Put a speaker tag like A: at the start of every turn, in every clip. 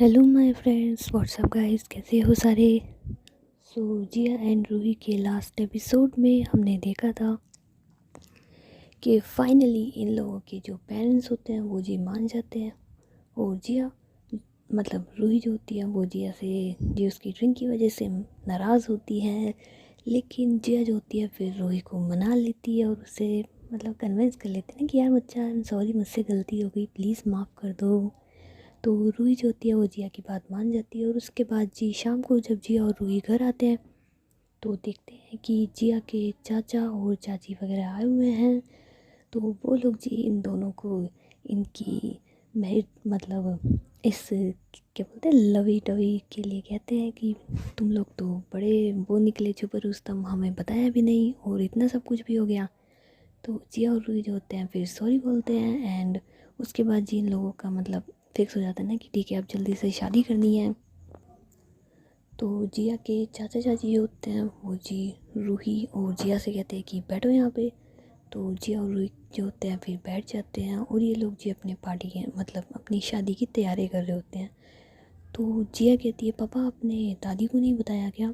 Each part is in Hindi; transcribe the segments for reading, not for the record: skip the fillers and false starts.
A: Hello my friends, WhatsApp guys, कैसे हो सारे। जिया एंड रूही के लास्ट एपिसोड में हमने देखा था कि फाइनली इन लोगों के जो पेरेंट्स होते हैं वो जी मान जाते हैं। और जिया मतलब रूही जो होती है वो जिया से जी उसकी ड्रिंक की वजह से नाराज़ होती है। लेकिन जिया जो होती है फिर रूही को मना लेती है और उसे कन्विंस कर लेते हैं कि यार बच्चा, आई एम सॉरी, मुझसे गलती हो गई, प्लीज़ माफ़ कर दो। तो रूही जो होती है वो जिया की बात मान जाती है। और उसके बाद जी शाम को जब जिया और रूही घर आते हैं तो देखते हैं कि जिया के चाचा और चाची वगैरह आए हुए हैं। तो वो लोग जी इन दोनों को इनकी मैरिड इस क्या बोलते हैं लवी टवी के लिए कहते हैं कि तुम लोग तो बड़े वो निकले छुपे रुस्तम, हमें बताया भी नहीं और इतना सब कुछ भी हो गया। तो जिया और रूही जो होते हैं फिर सॉरी बोलते हैं। एंड उसके बाद जी इन लोगों का फिक्स हो जाता है ना कि ठीक है अब जल्दी से शादी करनी है। तो जिया के चाचा चाची जो होते हैं वो जी रूही और जिया से कहते हैं कि बैठो यहाँ पे। तो जिया और रूही जो होते हैं फिर बैठ जाते हैं और ये लोग जी अपने पार्टी के अपनी शादी की तैयारी कर रहे होते हैं। तो जिया कहती है पापा आपने दादी को नहीं बताया क्या।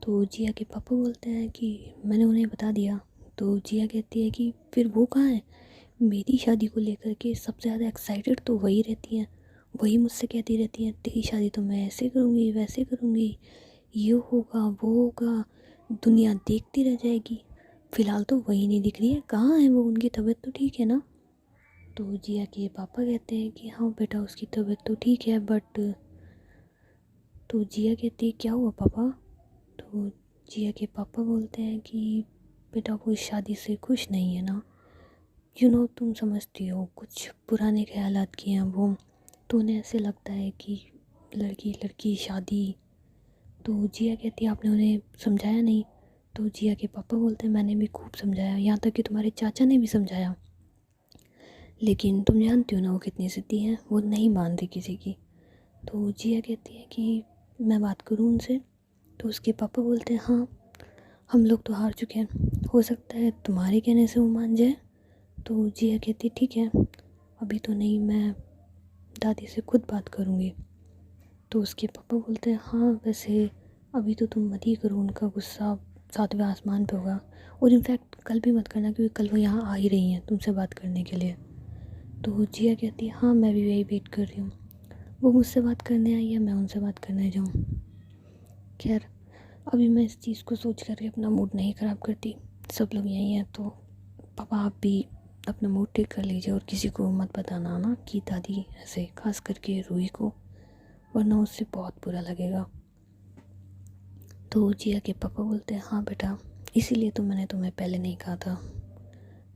A: तो जिया के पापा बोलते हैं कि मैंने उन्हें बता दिया। तो जिया कहती है कि फिर वो कहाँ है। मेरी शादी को लेकर के सबसे ज़्यादा एक्साइटेड तो वही रहती हैं। वही मुझसे कहती रहती हैं तेरी शादी तो मैं ऐसे करूँगी वैसे करूँगी, ये होगा वो होगा, दुनिया देखती रह जाएगी। फ़िलहाल तो वही नहीं दिख रही है, कहाँ है वो, उनकी तबीयत तो ठीक है ना। तो जिया के पापा कहते हैं कि हाँ बेटा उसकी तबीयत तो ठीक है बट। तो जिया कहती है क्या हुआ पापा। तो जिया के पापा बोलते हैं कि बेटा वो इस शादी से खुश नहीं है ना। तुम समझती हो कुछ पुराने ख्यालात किए हैं वो, तो उन्हें ऐसे लगता है कि लड़की लड़की शादी। तो जिया कहती है आपने उन्हें समझाया नहीं। तो जिया के पापा बोलते हैं मैंने भी खूब समझाया, यहाँ तक कि तुम्हारे चाचा ने भी समझाया, लेकिन तुम जानती हो ना वो कितनी ज़िद्दी हैं, वो नहीं मानती किसी की। तो जिया कहती है कि मैं बात करूँ उनसे। तो उसके पापा बोलते हैं हाँ हम लोग तो हार चुके हैं, हो सकता है तुम्हारे कहने से वो मान जाए। तो जिया कहती ठीक है अभी तो नहीं, मैं दादी से खुद बात करूँगी। तो उसके पापा बोलते हैं हाँ वैसे अभी तो तुम मत ही करो, उनका गुस्सा सातवें आसमान पे होगा। और इनफैक्ट कल भी मत करना क्योंकि कल वो यहाँ आ ही रही हैं तुमसे बात करने के लिए। तो जिया कहती है हाँ मैं भी यही वेट कर रही हूँ, वो मुझसे बात करने आई है, मैं उनसे बात करने जाऊँ। खैर अभी मैं इस चीज़ को सोच करके अपना मूड नहीं ख़राब करती, सब लोग यहीं हैं तो पापा आप भी अपना मूड ठीक कर लीजिए और किसी को मत बताना ना कि दादी ऐसे, खास करके रूही को, वरना उससे बहुत बुरा लगेगा। तो जिया के पापा बोलते हैं हाँ बेटा इसीलिए तो मैंने तुम्हें पहले नहीं कहा था।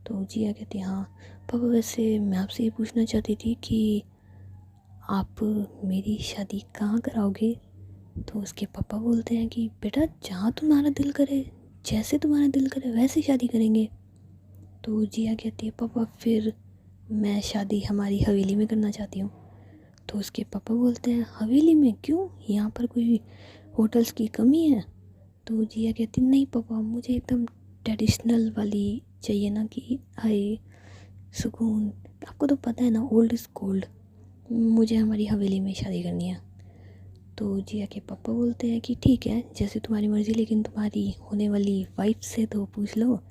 A: तो जिया कहती है हाँ पापा वैसे मैं आपसे ये पूछना चाहती थी कि आप मेरी शादी कहाँ कराओगे। तो उसके पापा बोलते हैं कि बेटा जहाँ तुम्हारा दिल करे, जैसे तुम्हारा दिल करे वैसे शादी करेंगे। तो जिया कहती है पापा फिर मैं शादी हमारी हवेली में करना चाहती हूँ। तो उसके पापा बोलते हैं हवेली में क्यों, यहाँ पर कोई होटल्स की कमी है। तो जिया कहती नहीं पापा मुझे एकदम ट्रेडिशनल वाली चाहिए ना, कि हाय सुकून, आपको तो पता है ना ओल्ड इज़ गोल्ड, मुझे हमारी हवेली में शादी करनी है। तो जिया के पापा बोलते हैं कि ठीक है जैसे तुम्हारी मर्ज़ी, लेकिन तुम्हारी होने वाली वाइफ से तो पूछ लो।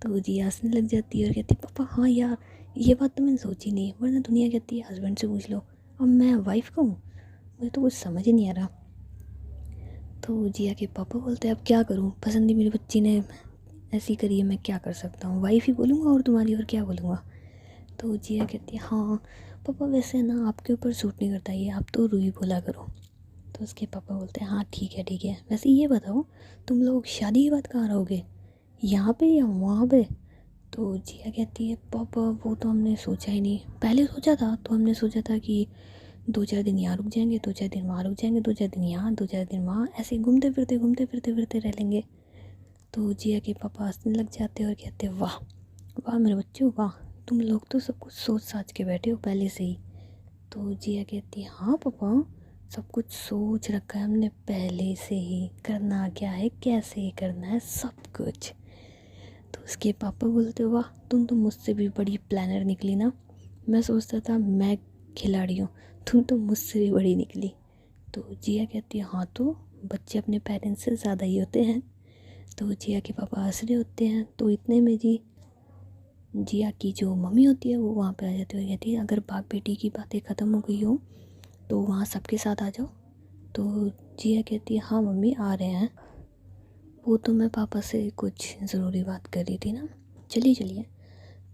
A: तो जिया हंसने लग जाती है और कहती है पापा हाँ यार ये बात तो मैंने सोची नहीं, वरना दुनिया कहती है हस्बैंड से पूछ लो, अब मैं वाइफ का हूँ, मुझे तो कुछ समझ ही नहीं आ रहा। तो जिया के पापा बोलते हैं अब क्या करूँ, पसंद ही मेरी बच्ची ने ऐसी करी है, मैं क्या कर सकता हूँ, वाइफ ही बोलूँगा और तुम्हारी और क्या बोलूँगा। तो जिया कहती है हाँ पापा वैसे ना आपके ऊपर सूट नहीं करता ये, आप तो रूही बोला करो। तो उसके पापा बोलते हैं हाँ ठीक है, वैसे ये बताओ तुम लोग शादी के बाद कहाँ रहोगे, यहाँ पे या वहाँ पे। तो जिया कहती है पापा वो तो हमने सोचा ही नहीं, पहले सोचा था तो हमने सोचा था कि 2-4 दिन यहाँ रुक जाएंगे, 2-4 दिन वहाँ रुक जाएंगे, 2-4 दिन यहाँ 2-4 दिन वहाँ, ऐसे घूमते फिरते रहेंगे। तो जिया के पापा हंसने लग जाते हैं और कहते हैं वाह वाह मेरे बच्चों वाह, तुम लोग तो सब कुछ सोच साच के बैठे हो पहले से ही। तो जिया कहती है हाँ पापा सब कुछ सोच रखा है हमने पहले से ही, करना क्या है कैसे करना है सब कुछ। तो उसके पापा बोलते वाह तुम तो मुझसे भी बड़ी प्लानर निकली ना, मैं सोचता था मैं खिलाड़ी हूँ, तुम तो मुझसे भी बड़ी निकली। तो जिया कहती है हाँ तो बच्चे अपने पेरेंट्स से ज़्यादा ही होते हैं। तो जिया के पापा हंस रहे होते हैं। तो इतने में जी जिया की जो मम्मी होती है वो वहाँ पे आ जाती है और कहती है अगर बाप बेटी की बातें ख़त्म हो गई हो तो वहाँ सबके साथ आ जाओ। तो जिया कहती है हाँ मम्मी आ रहे हैं, वो तो मैं पापा से कुछ ज़रूरी बात कर रही थी ना, चलिए चलिए।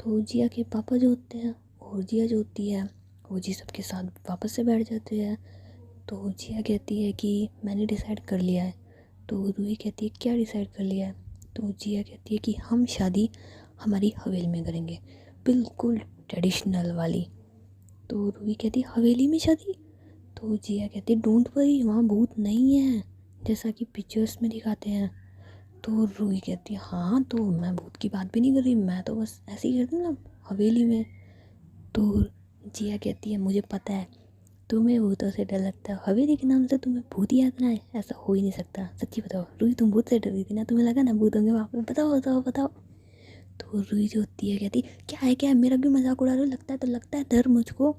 A: तो जिया के पापा जो होते हैं और जिया जो होती है वो जी सबके साथ वापस से बैठ जाते हैं। तो जिया कहती है कि मैंने डिसाइड कर लिया है। तो रूही कहती है क्या डिसाइड कर लिया है। तो जिया कहती है कि हम शादी हमारी हवेली में करेंगे, बिल्कुल ट्रेडिशनल वाली। तो रूही कहती है हवेली में शादी। तो जिया कहती है डोंट वरी, वहाँ भूत नहीं है जैसा कि पिक्चर्स में दिखाते हैं। तो रूही कहती है हाँ तो मैं भूत की बात भी नहीं कर रही, मैं तो बस ऐसे ही करती हूँ ना हवेली में। तो जिया कहती है मुझे पता है तुम्हें भूतों से डर लगता है, हवेली के नाम से तुम्हें भूत याद ना आए, ऐसा हो ही नहीं सकता। सच्ची बताओ रूही, तुम भूत से डर रही थी ना, तुम्हें लगा ना भूत होंगे वहाँ पे, बताओ बताओ बताओ। तो रूही जो होती है कहती क्या है मेरा क्यों मजाक उड़ा रहे हो, लगता है तो लगता है डर मुझको,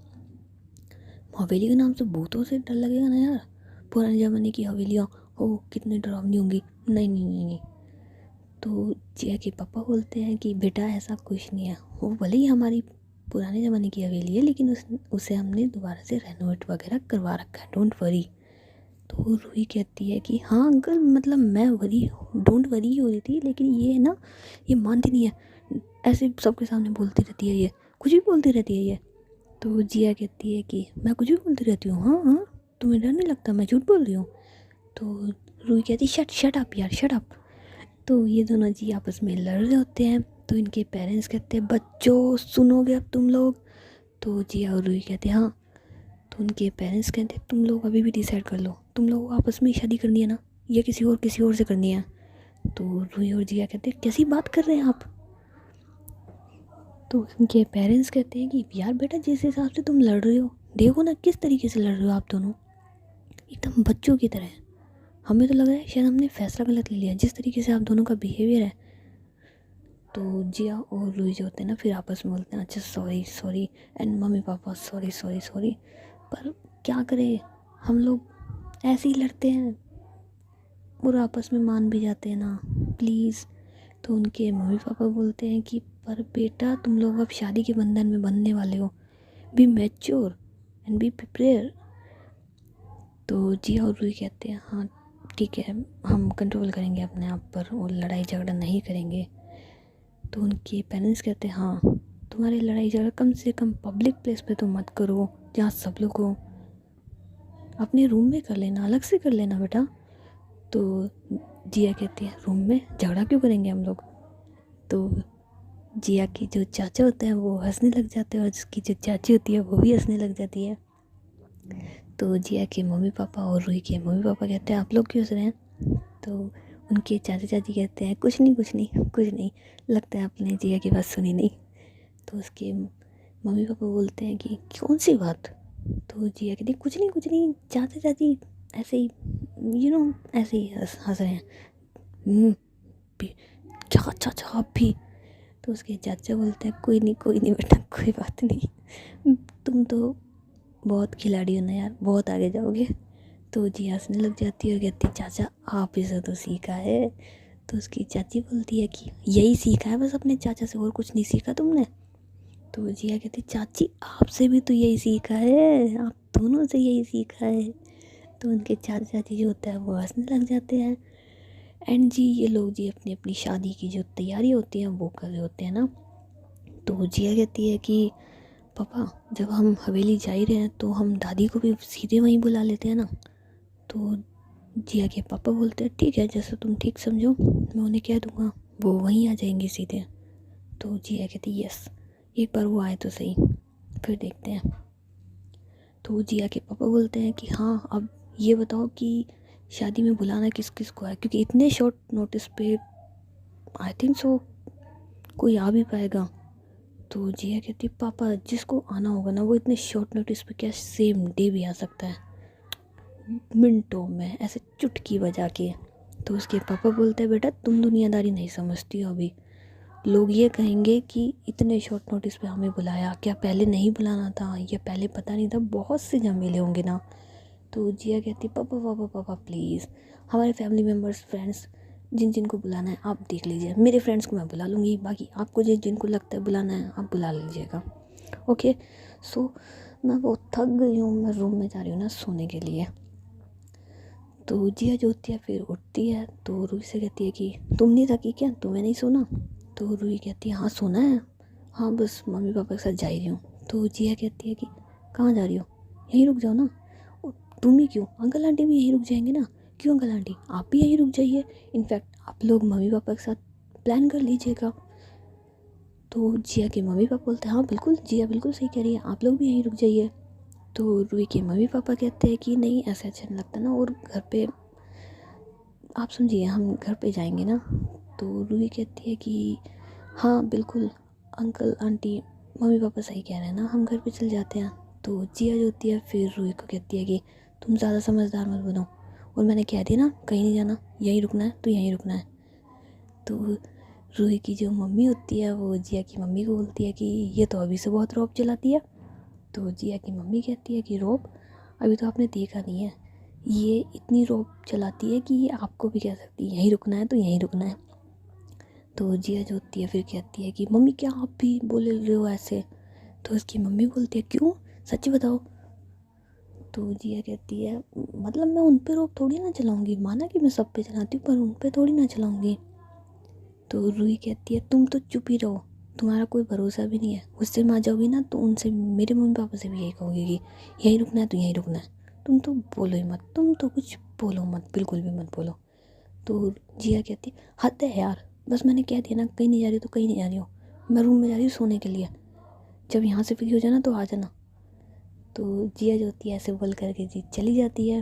A: हवेली के नाम से भूतों से डर लगेगा ना यार, पुराने ज़माने की हवेलियाँ हो कितनी डरावनी होंगी, नहीं नहीं नहीं नहीं। तो जिया के पापा बोलते हैं कि बेटा ऐसा कुछ नहीं है, वो भले ही हमारी पुराने ज़माने की हवेली है लेकिन उसे हमने दोबारा से रेनोवेट वगैरह करवा रखा है, डोंट वरी। तो रूही कहती है कि हाँ अंकल मतलब मैं वरी डोंट वरी ही हो रही थी, लेकिन ये है ना ये मानती नहीं है, ऐसे सबके सामने बोलती रहती है, ये कुछ भी बोलती रहती है ये। तो जिया कहती है कि मैं कुछ भी बोलती रहती हूँ, हाँ हाँ तुम्हें डर नहीं लगता मैं झूठ बोल रही हूँ। तो रूही कहती शट शट अप यार शट अप। तो ये दोनों जी आपस में लड़ रहे होते हैं। तो इनके पेरेंट्स कहते हैं बच्चों सुनोगे अब तुम लोग। तो जिया और रूही कहते हैं हाँ। तो उनके पेरेंट्स कहते हैं तुम लोग अभी भी डिसाइड कर लो, तुम लोग आपस में ही शादी करनी है ना या किसी और से करनी है। तो रूही और जिया कहते हैं कैसी बात कर रहे हैं आप। तो उनके पेरेंट्स कहते हैं कि यार बेटा जिस हिसाब से तुम लड़ रहे हो देखो ना किस तरीके से लड़ रहे हो आप दोनों, एकदम बच्चों की तरह। हमें तो लग रहा है शायद हमने फैसला गलत ले लिया जिस तरीके से आप दोनों का बिहेवियर है। तो जिया और रूही जो होते हैं ना फिर आपस में बोलते हैं अच्छा sorry sorry, and mummy papa sorry sorry sorry. पर क्या करें हम लोग ऐसे ही लड़ते हैं और आपस में मान भी जाते हैं ना, प्लीज़। तो उनके मम्मी पापा बोलते हैं कि पर बेटा तुम लोग अब शादी के बंधन में बंधने वाले हो, be mature and be prepare. तो जिया और रूही कहते हैं हाँ ठीक है हम कंट्रोल करेंगे अपने आप पर और लड़ाई झगड़ा नहीं करेंगे। तो उनके पेरेंट्स कहते हैं हाँ तुम्हारी लड़ाई झगड़ा कम से कम पब्लिक प्लेस पे तो मत करो जहाँ सब लोग हो, अपने रूम में कर लेना, अलग से कर लेना बेटा। तो जिया कहती है रूम में झगड़ा क्यों करेंगे हम लोग। तो जिया की जो चाचा होता है वो हंसने लग जाते हैं और उसकी जो चाची होती है वो भी हंसने लग जाती है। तो जिया के मम्मी पापा और रूही के मम्मी पापा कहते हैं आप लोग क्यों हंस रहे हैं। तो उनके चाचा चाची कहते हैं कुछ नहीं कुछ नहीं कुछ नहीं, लगता है आपने जिया की बात सुनी नहीं। तो उसके मम्मी पापा बोलते हैं कि कौन सी बात। तो जिया कहती कुछ नहीं चाचा चाची ऐसे ही ऐसे ही हंस रहे हैं। चाचा चाचा आप भी। तो उसके चाचा बोलते हैं कोई नहीं बेटा कोई बात नहीं, तुम तो बहुत खिलाड़ी हो ना यार, बहुत आगे जाओगे। तो जी हंसने लग जाती है और कहती चाचा आप इसे तो सीखा है। तो उसकी चाची बोलती है कि यही सीखा है बस अपने चाचा से, और कुछ नहीं सीखा तुमने। तो जिया कहती चाची आपसे भी तो यही सीखा है, आप दोनों से यही सीखा है। तो उनके चाचा चाची जो होता है वो हंसने लग जाते हैं। एंड जी ये लोग जी अपनी अपनी शादी की जो तैयारी होती है वो कर रहे होते हैं ना। तो जिया कहती है कि पापा जब हम हवेली जा ही रहे हैं तो हम दादी को भी सीधे वहीं बुला लेते हैं ना। तो जिया के पापा बोलते हैं ठीक है जैसा तुम ठीक समझो, मैं उन्हें कह दूँगा वो वहीं आ जाएंगे सीधे। तो जिया कहती यस एक बार वो आए तो सही फिर देखते हैं। तो जिया के पापा बोलते हैं कि हाँ अब ये बताओ कि शादी में बुलाना किस किस को है, क्योंकि इतने शॉर्ट नोटिस पे आई थिंक सो कोई आ भी पाएगा। तो जिया कहती पापा जिसको आना होगा ना वो इतने शॉर्ट नोटिस पे क्या सेम डे भी आ सकता है, मिनटों में ऐसे चुटकी बजा के। तो उसके पापा बोलते हैं बेटा तुम दुनियादारी नहीं समझती हो अभी, लोग ये कहेंगे कि इतने शॉर्ट नोटिस पे हमें बुलाया, क्या पहले नहीं बुलाना था या पहले पता नहीं था, बहुत से झमेले होंगे ना। तो जिया कहती पापा पापा पापा प्लीज़, हमारे फैमिली मेम्बर्स फ्रेंड्स जिन जिनको बुलाना है आप देख लीजिए, मेरे फ्रेंड्स को मैं बुला लूँगी, बाकी आपको जिन जिनको लगता है बुलाना है आप बुला लीजिएगा। ओके। सो मैं बहुत थक गई हूँ, मैं रूम में जा रही हूँ ना सोने के लिए। तो जिया जो होती है फिर उठती है, तो रूही से कहती है कि तुम नहीं थकी क्या, तुम्हें नहीं सोना? तो रूही कहती है हाँ सोना है, हाँ बस मम्मी पापा के साथ जा रही हूँ। तो जिया कहती है कि कहाँ जा रही हो, यहीं रुक जाओ ना। और तुम ही क्यों, अंकल आंटी भी यहीं रुक जाएंगे ना। क्यों अंकल आंटी, आप भी यहीं रुक जाइए, इनफैक्ट आप लोग मम्मी पापा के साथ प्लान कर लीजिएगा। तो जिया के मम्मी पापा बोलते हैं हाँ बिल्कुल, जिया बिल्कुल सही कह रही है, आप लोग भी यहीं रुक जाइए। तो रूही के मम्मी पापा कहते हैं कि नहीं ऐसा अच्छा नहीं लगता ना, और घर पे आप समझिए हम घर पे जाएंगे ना। तो रूही कहती है कि हाँ बिल्कुल अंकल आंटी मम्मी पापा सही कह रहे हैं ना, हम घर पे चल जाते हैं। तो जिया जो होती है फिर रूही को कहती है कि तुम ज़्यादा समझदार मत बनो, और मैंने कह दिया ना कहीं नहीं जाना, यहीं रुकना है तो यहीं रुकना है। तो रूही की जो मम्मी होती है वो जिया की मम्मी को बोलती है कि ये तो अभी से बहुत रौब चलाती है। तो जिया की मम्मी कहती है कि रौब, अभी तो आपने देखा नहीं है, ये इतनी रौब चलाती है कि ये आपको भी कह सकती है यहीं रुकना है तो यहीं रुकना है। तो जिया जो होती है फिर कहती है कि मम्मी क्या आप भी बोल रहे हो ऐसे? तो उसकी मम्मी बोलती है क्यों, सच बताओ। तो जिया कहती है मतलब मैं उन पे रोक थोड़ी ना चलाऊंगी, माना कि मैं सब पे चलाती हूँ पर उन पे थोड़ी ना चलाऊंगी। तो रूही कहती है तुम तो चुप ही रहो, तुम्हारा कोई भरोसा भी नहीं है, गुस्से में आ जाओगी ना तो उनसे मेरे मम्मी पापा से भी यही कहोगी कि यहीं रुकना है तो यहीं रुकना है। तुम तो बोलो ही मत, तुम तो कुछ बोलो मत, बिल्कुल भी मत बोलो। तो जिया कहती है हद है यार, बस मैंने कह दिया ना कहीं नहीं जा रही तो कहीं नहीं जा रही हो, मैं रूम में जा रही हूँ सोने के लिए, जब यहाँ से फ्री हो जाना तो आ जाना। तो जिया जो होती है ऐसे बोल करके जी चली जाती है।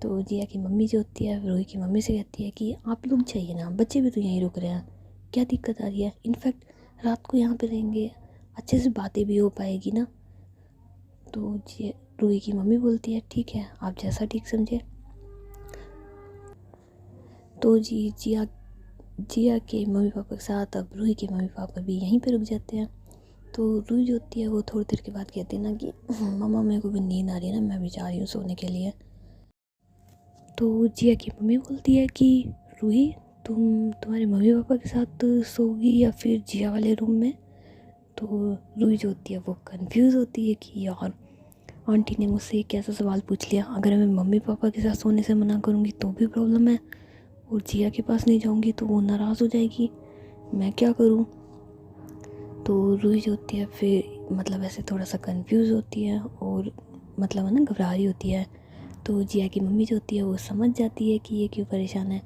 A: तो जिया की मम्मी जो होती है रूही की मम्मी से कहती है कि आप लोग चाहिए ना, बच्चे भी तो यहीं रुक रहे हैं, क्या दिक्कत आ रही है, इनफैक्ट रात को यहाँ पे रहेंगे, अच्छे से बातें भी हो पाएगी ना। तो जिया रूही की मम्मी बोलती है ठीक है आप जैसा ठीक समझे। तो जिया जिया के मम्मी पापा के साथ अब रूही के मम्मी पापा भी यहीं पे रुक जाते हैं। तो रूही जो होती है वो थोड़ी देर के बाद कहती है ना कि मम्मा मेरे को भी नींद आ रही है ना, मैं भी जा रही हूँ सोने के लिए। तो जिया की मम्मी बोलती है कि रूही तुम्हारे मम्मी पापा के साथ सोगी या फिर जिया वाले रूम में? तो रूही जो होती है वो कंफ्यूज होती है कि यार आंटी ने मुझसे एक ऐसा सवाल पूछ लिया, अगर मैं मम्मी पापा के साथ सोने से मना करूँगी तो भी प्रॉब्लम है, और जिया के पास नहीं जाऊँगी तो वो नाराज़ हो जाएगी, मैं क्या करूँ? तो रूही जो होती है फिर मतलब ऐसे थोड़ा सा कंफ्यूज होती है और मतलब है ना घबरा रही होती है। तो जिया की मम्मी जो होती है वो समझ जाती है कि ये क्यों परेशान है।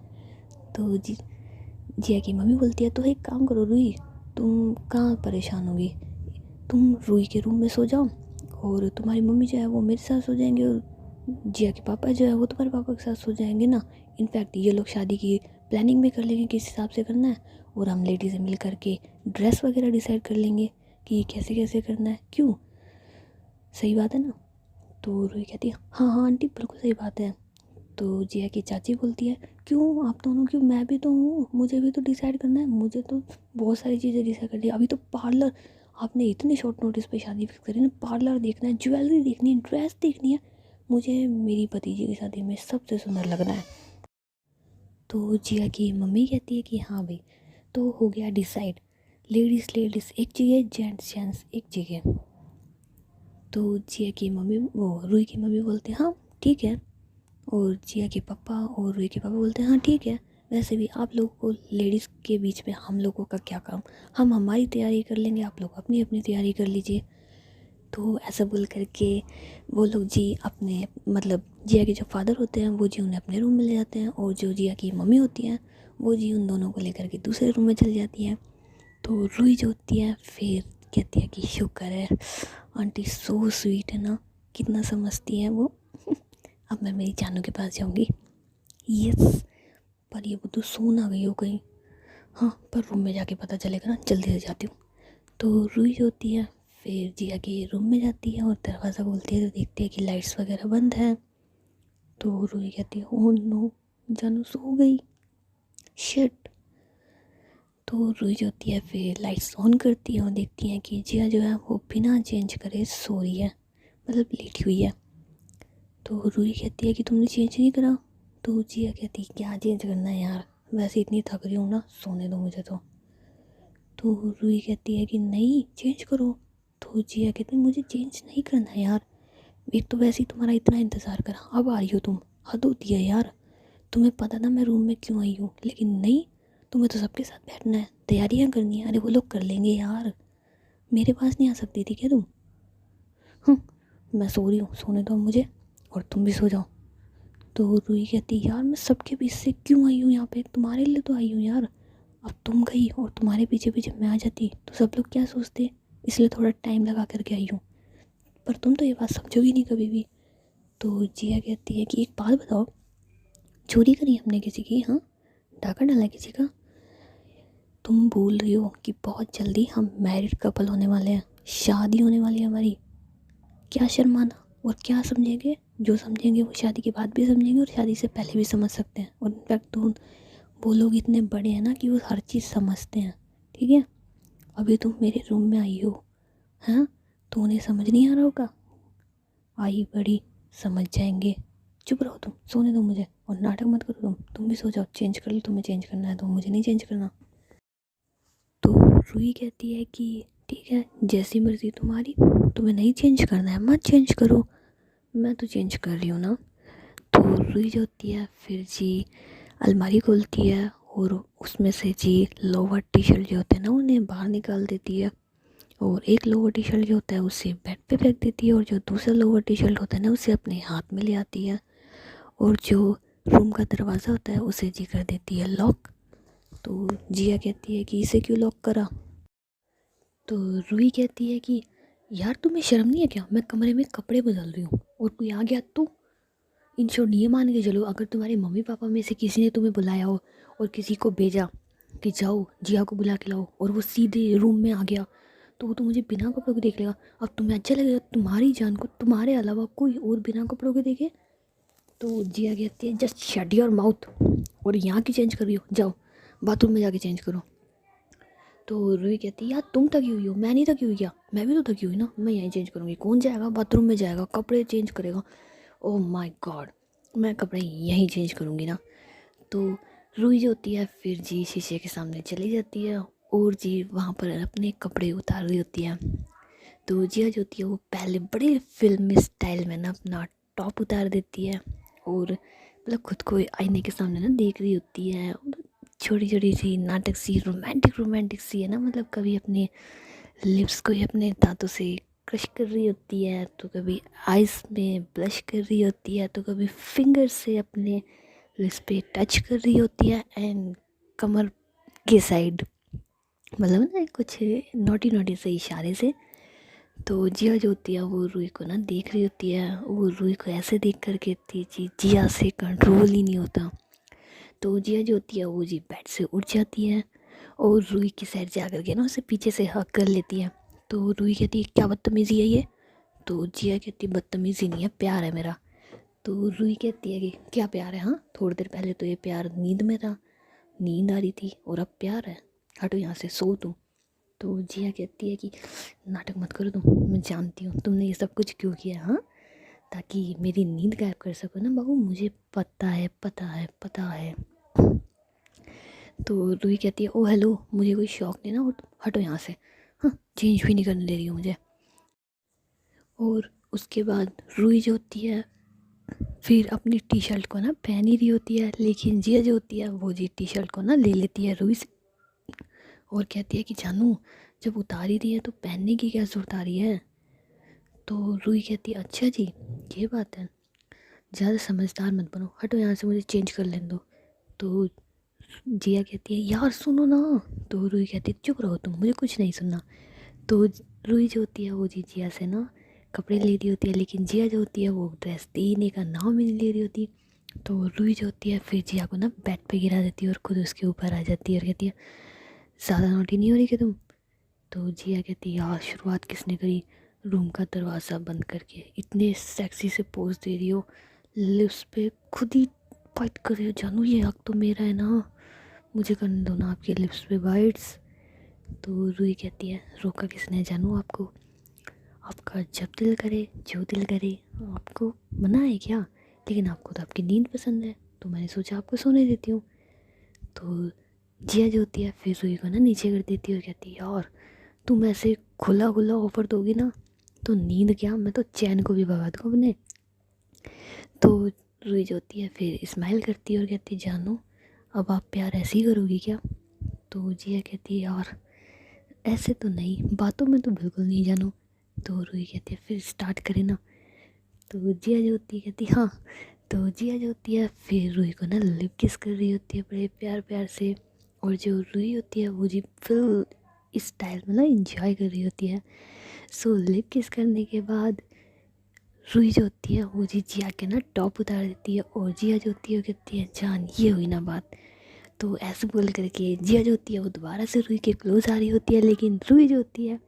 A: तो जिया की मम्मी बोलती है तो एक काम करो रूही, तुम कहाँ परेशान होगी, तुम रूही के रूम में सो जाओ, और तुम्हारी मम्मी जो है वो मेरे साथ सो जाएंगे, और जिया के पापा जो है वो तुम्हारे पापा के साथ सो जाएंगे ना। इनफैक्ट ये लोग शादी की प्लानिंग भी कर लेंगे किस हिसाब से करना है, और हम लेडीज़ मिल करके ड्रेस वगैरह डिसाइड कर लेंगे कि कैसे कैसे करना है, क्यों सही बात है ना। तो रूही कहती है हाँ हाँ आंटी बिल्कुल सही बात है। तो जिया की चाची बोलती है क्यों आप दोनों क्यों, मैं भी तो हूँ, मुझे भी तो डिसाइड करना है, मुझे तो बहुत सारी चीज़ें डिसाइड करनी है, अभी तो पार्लर, आपने इतने शॉर्ट नोटिस पे शादी फिक्स करी ना, पार्लर देखना है, ज्वेलरी देखनी है, ड्रेस देखनी है, मुझे मेरी भतीजी की शादी में सबसे सुंदर लगना है। तो जिया की मम्मी कहती है कि हाँ भाई तो हो गया डिसाइड, लेडीज़ लेडीज़ एक जगह, जेंट्स जेंट्स एक जगह। तो जिया की मम्मी वो रूही की मम्मी बोलते हैं हाँ ठीक है, और जिया के पापा और रूही के पापा बोलते हैं हाँ ठीक है, वैसे भी आप लोगों को लेडीज़ के बीच में हम लोगों का क्या काम, हम हमारी तैयारी कर लेंगे, आप लोग अपनी अपनी तैयारी कर लीजिए। तो ऐसा बोल करके वो लोग जी अपने मतलब जिया के जो फादर होते हैं वो जी उन्हें अपने रूम में ले जाते हैं, और जो जिया की मम्मी होती हैं वो जी उन दोनों को लेकर के दूसरे रूम में चली जाती हैं। तो रूही जो होती है फिर कहती है कि शुक्र है आंटी सो स्वीट है ना, कितना समझती हैं वो अब मैं मेरी जानू के पास जाऊंगी। यस, पर ये बुद्धू सो ना गई हो कहीं, हाँ पर रूम में जाके पता चलेगा ना, जल्दी से जाती हूँ। तो रूही जो होती है फिर जिया के रूम में जाती है और दरवाज़ा खोलती है तो देखती है कि लाइट्स वगैरह बंद है। तो रूही कहती है ओह नो, जानू सो गई, शिट। तो रूही जो होती है फिर लाइट्स ऑन करती है और देखती है कि जिया जो है वो बिना चेंज करे सो रही है, मतलब लेटी हुई है। तो रूही कहती है कि तुमने चेंज नहीं करा। तो जिया कहती है क्या चेंज करना है यार, वैसे इतनी थक रही हूँ ना, सोने दो मुझे तो रूही कहती है कि नहीं चेंज करो। तो जिया कहती है मुझे चेंज नहीं करना है यार, एक तो वैसे ही तुम्हारा इतना इंतज़ार करा, अब आ रही हो तुम, हद होती है यार। तुम्हें पता ना मैं रूम में क्यों आई हूँ, लेकिन नहीं, तुम्हें तो सबके साथ बैठना है, तैयारियाँ करनी है। अरे वो लोग कर लेंगे यार, मेरे पास नहीं आ सकती थी क्या तुम? मैं सो रही हूँ, सोने दो मुझे, और तुम भी सो जाओ। तो रूही कहती यार मैं सबके बीच से क्यों आई हूँ यहाँ पे, तुम्हारे लिए तो आई हूँ यार। अब तुम गई और तुम्हारे पीछे पीछे मैं आ जाती तो सब लोग क्या सोचते, इसलिए थोड़ा टाइम लगा करके आई हूँ। पर तुम तो ये बात समझोगी नहीं कभी भी। तो जिया कहती है कि एक बात बताओ, चोरी करी हमने किसी की? हाँ, डाका डाला किसी का? तुम बोल रही हो कि बहुत जल्दी हम मैरिड कपल होने वाले हैं, शादी होने वाली है हमारी, क्या शर्माना और क्या समझेंगे? जो समझेंगे वो शादी के बाद भी समझेंगे और शादी से पहले भी समझ सकते हैं, और इनफैक्ट तो वो लोग इतने बड़े हैं ना कि वो हर चीज़ समझते हैं। ठीक है, अभी तुम मेरे रूम में आई हो, हाँ, तो उन्हें समझ नहीं आ रहा होगा? आई बड़ी समझ जाएंगे। चुप रहो तुम, सोने दो मुझे, और नाटक मत करो तुम भी सो जाओ। चेंज कर लो, तुम्हें चेंज करना है तो मुझे नहीं चेंज करना। तो रूही कहती है कि ठीक है जैसी मर्ज़ी तुम्हारी, तुम्हें नहीं चेंज करना है मत चेंज करो, मैं तो चेंज कर रही हूँ ना। तो रूही जो होती है फिर जी अलमारी खोलती है और उसमें से जी लोअर टी शर्ट जो होते हैं ना उन्हें बाहर निकाल देती है, और एक लोअर टी शर्ट जो होता है उसे बेड पे फेंक देती है, और जो दूसरा लोअर टी शर्ट होता है ना उसे अपने हाथ में ले आती है, और जो रूम का दरवाज़ा होता है उसे जी कर देती है लॉक। तो जिया कहती है कि इसे क्यों लॉक करा? तो रूही कहती है कि यार तुम्हें शर्म नहीं है क्या, मैं कमरे में कपड़े बदल रही हूँ और कोई आ गया तो? इन शॉर्ट ये मान के चलो, अगर तुम्हारे मम्मी पापा में से किसी ने तुम्हें बुलाया हो और किसी को भेजा कि जाओ जिया को बुला के लाओ, और वो सीधे रूम में आ गया, तो वो तो मुझे बिना कपड़ों के देख लेगा। अब तुम्हें अच्छा लगेगा तुम्हारी जान को तुम्हारे अलावा कोई और बिना कपड़ों के देखे? तो जिया कहती है जस्ट शट योर माउथ, और यहाँ की चेंज कर रही हो, जाओ बाथरूम में जाके चेंज करो। तो रूही कहती है यार तुम थकी हुई हो, मैं नहीं थकी हुई क्या? मैं भी तो थकी हुई ना, मैं यहीं चेंज करूँगी। कौन जाएगा बाथरूम में, जाएगा कपड़े चेंज करेगा? ओह माय गॉड, मैं कपड़े यहीं चेंज करूँगी ना। तो रूही जो होती है फिर जी शीशे के सामने चली जाती है और जी वहाँ पर अपने कपड़े उतार रही होती है। तो जिया जो होती है वो पहले बड़े फिल्मी स्टाइल में ना अपना टॉप उतार देती है, और मतलब खुद को आईने के सामने ना देख रही होती है। छोटी छोटी सी नाटक सी रोमांटिक सी है ना, मतलब कभी अपने लिप्स को ही अपने दांतों से क्रश कर रही होती है, तो कभी आइज़ में ब्लश कर रही होती है, तो कभी फिंगर से अपने लिप्स पे टच कर रही होती है, एंड कमर के साइड मतलब ना कुछ नोटी नोटी से इशारे से। तो जिया जो होती है वो रूही को ना देख रही होती है, वो रूही को ऐसे देख कर कहती है जिया से कंट्रोल ही नहीं होता। तो जिया जो होती है वो जी बेड से उठ जाती है और रूही की साइड जा कर के ना उसे पीछे से हक कर लेती है। तो रूही कहती है क्या बदतमीज़ी है ये? तो जिया कहती है बदतमीज़ी नहीं है, प्यार है मेरा। तो रूही कहती है कि क्या प्यार है? हाँ, थोड़ी देर पहले तो ये प्यार नींद में था, नींद आ रही थी, और अब प्यार है? हटो यहाँ से, सो तुम। तो जिया कहती है कि नाटक मत करो तुम, मैं जानती हूँ तुमने ये सब कुछ क्यों किया, हाँ, ताकि मेरी नींद गायब कर सको ना बाबू, मुझे पता है पता है पता है। तो रूही कहती है ओ हेलो, मुझे कोई शौक नहीं ना, और हटो यहाँ से, हाँ, चेंज भी नहीं करने दे रही हूँ मुझे। और उसके बाद रूही जो होती है फिर अपनी टी शर्ट को ना पहन ही रही होती है, लेकिन जिया जो होती है वो जी टी शर्ट को ना ले लेती है रूही से, और कहती है कि जानू जब उतार ही रही है तो पहनने की क्या जरूरत आ रही है? तो रूही कहती है अच्छा जी ये बात है, ज़्यादा समझदार मत बनो, हटो यहाँ से, मुझे चेंज कर लेने दो। तो जिया कहती है यार सुनो ना। तो रूही कहती है चुप रहो तुम, मुझे कुछ नहीं सुनना। तो रूही जो होती है वो जी जिया से ना कपड़े ले रही होती है, लेकिन जिया जो होती है वो ड्रेस देने का नाम ही नहीं ले रही होती। तो रूही जो होती है फिर जिया को ना बेड पे गिरा देती है और खुद उसके ऊपर आ जाती है और कहती है ज़्यादा नोटी नहीं हो रही क्या तुम? तो जिया कहती है यार शुरुआत किसने करी, रूम का दरवाज़ा बंद करके इतने सेक्सी से पोज दे रही हो, लिप्स पे खुद ही बाइट कर रही हो, जानू ये हक तो मेरा है ना, मुझे करने दो ना आपके लिप्स पे बाइट्स। तो रूही कहती है रोका किसने जानू आपको, आपका जब दिल करे जो दिल करे, आपको मना है क्या? लेकिन आपको तो आपकी नींद पसंद है, तो मैंने सोचा आपको सोने देती हूँ। तो जिया जो होती है फिर रूही को ना नीचे कर देती है और कहती है यार तुम ऐसे खुला खुला ऑफर दोगी ना तो नींद क्या, मैं तो चैन को भी भगा दूँगा अपने। तो रूही जो होती है फिर स्माइल करती है और कहती है जानू अब आप प्यार ऐसे ही करोगी क्या? तो जिया कहती है यार ऐसे तो नहीं, बातों में तो बिल्कुल नहीं जानू। तो रूही कहती है फिर स्टार्ट करें ना। तो जिया जो होती है कहती है हाँ। तो जिया जो होती है फिर रूही को ना लिप किस कर रही होती है बड़े प्यार प्यार से, और जो रूही होती है वो जी फुल इस स्टाइल में ना इंजॉय कर रही होती है। सो लिप किस करने के बाद रूही जो होती है वो जी जिया के ना टॉप उतार देती है, और जिया जो होती है वो कहती है जान ये हुई ना बात। तो ऐसे बोल करके जिया जो होती है वो दोबारा से रूही के क्लोज आ रही होती है, लेकिन रूही जो होती है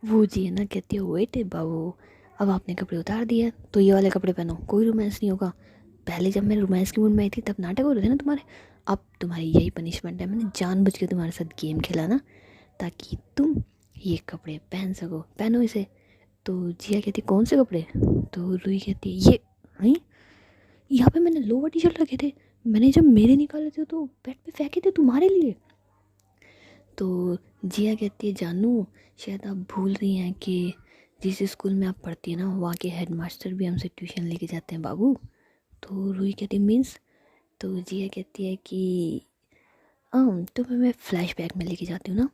A: वो जी है ना कहती है वेट बाबू अब आपने कपड़े उतार दिए तो ये वाले कपड़े पहनो, कोई रोमांस नहीं होगा। पहले जब मैं रोमांस की मूड में आई थी तब नाटक हो रहे थे ना तुम्हारे, अब तुम्हारी यही पनिशमेंट है, मैंने जानबूझ के तुम्हारे साथ गेम खेला ना ताकि तुम ये कपड़े पहन सको, पहनो इसे। तो जिया कहती कौन से कपड़े? तो रूही कहती ये नहीं, यहाँ पे मैंने लोअर टी शर्ट रखे थे, मैंने जब मेरे निकाले थे तो बेड पे फेंके थे तुम्हारे लिए। तो जिया कहती है जानू शायद आप भूल रही हैं कि जिस स्कूल में आप पढ़ती हैं ना वहाँ के हेड मास्टर भी हमसे ट्यूशन लेके जाते हैं बाबू। तो रूही कहती है मीन्स? तो जिया कहती है कि तुम्हें मैं फ्लैश बैक में लेके जाती हूँ ना।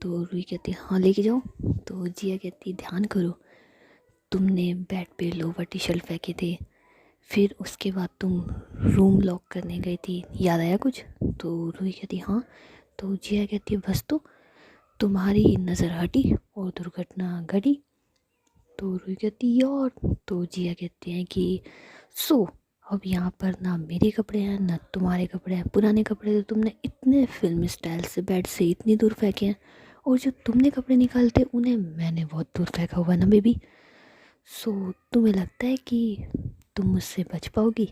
A: तो रूही कहती है हाँ लेके जाओ। तो जिया कहती है ध्यान करो तुमने बेड पे लोअर टी शर्ट फेंके थे, फिर उसके बाद तुम रूम लॉक करने गई थी, याद आया कुछ? तो रूही कहती हाँ। तो जिया कहती है बस तो तुम्हारी नज़र हटी और दुर्घटना घटी। तो रूही कहती यार। तो जिया कहते हैं कि सो अब यहाँ पर ना मेरे कपड़े हैं ना तुम्हारे कपड़े हैं, पुराने कपड़े तो तुमने इतने फिल्म स्टाइल से बेड से इतनी दूर फेंके हैं, और जो तुमने कपड़े निकालते उन्हें मैंने बहुत दूर फेंका हुआ ना बेबी। सो तुम्हें लगता है कि तुम मुझसे बच पाओगी?